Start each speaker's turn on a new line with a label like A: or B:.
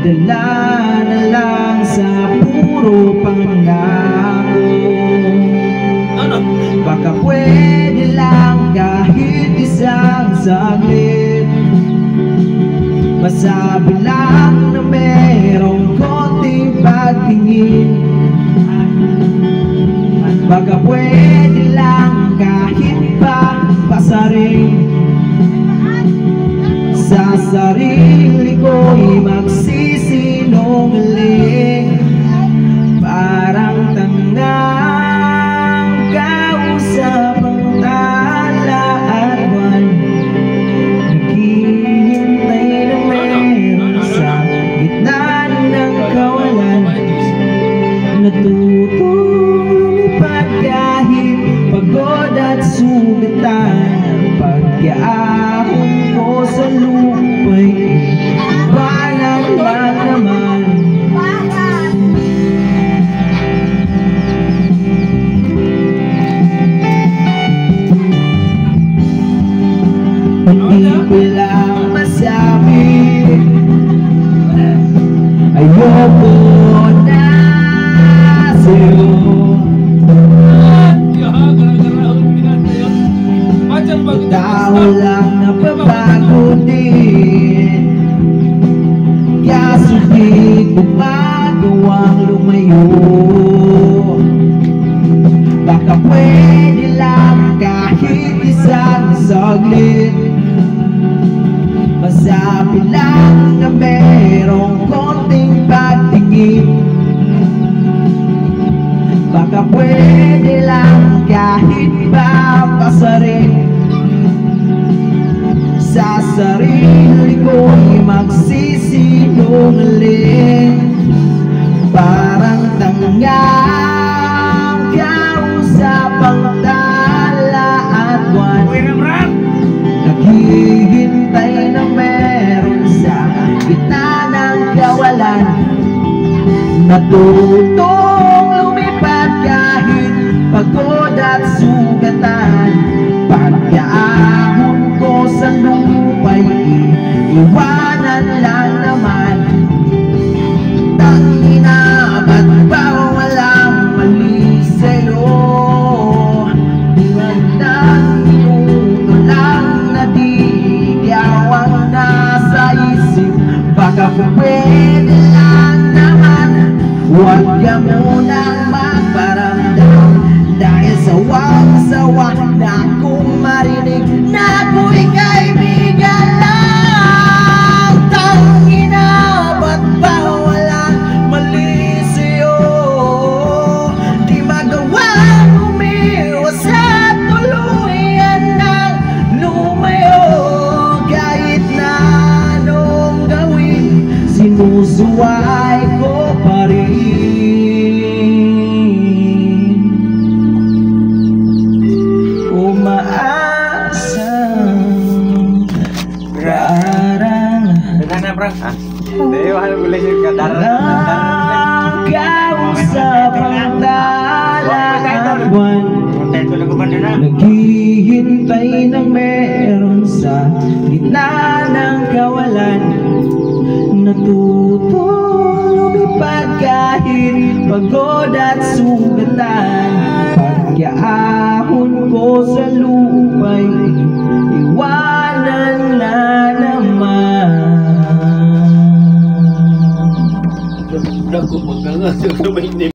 A: dala na lang sa puro pangako. Baka pwede lang kahit isang saglit, masabi lang na merong konting pagtingin. Baka pwede lang kahit pa pasaring sa sarili ko'y magsisinungaling. Parang tangang kausap ang tala at buwan, naghihintay na meron sa gitna ng kawalan. Natutong lumipad kahit pagod at sugatan. Pagkaahon ko sa lupa'y iwanan lang naman. Hindi ko lang masabi, ayoko na sa'yo. Tao lang napabago din, kaso di ko magawang lumayo. Baka pwede lang kahit isang saglit, masabi lang na merong konting pagtingin. Baka pwede lang kahit pa pasarin sa sarili ko'y magsisinungaling. Parang tangang kausap ang tala at buwan, naghihintay na meron sa gitna ng kawalan. Natutong lumipad kahit pagod at sugatan. Pagkaahon ko sa lupa'y iwanan lang naman. Tangina, ba't ba walang mali sa'yo? Di man ng minuto lang na di ikaw ang nasa isip. Baka pwede lang naman, huwag ka munang magparamdam, dahil sawang-sawa na akong marinig na ako'y kaibigan lang. Tangina, ba't ba walang mali sa'yo? Di magawang umiwas at tuluyan ng lumayo. Kahit na anong gawin, sinusuway ko pa rin. Kausap ang dalawan, naghihintay ng meron sa gitna ng kawalan. Natutong lumipad kahit pagod at sugatan. Pagkaahon ko sa lupa'y iwanan na naman.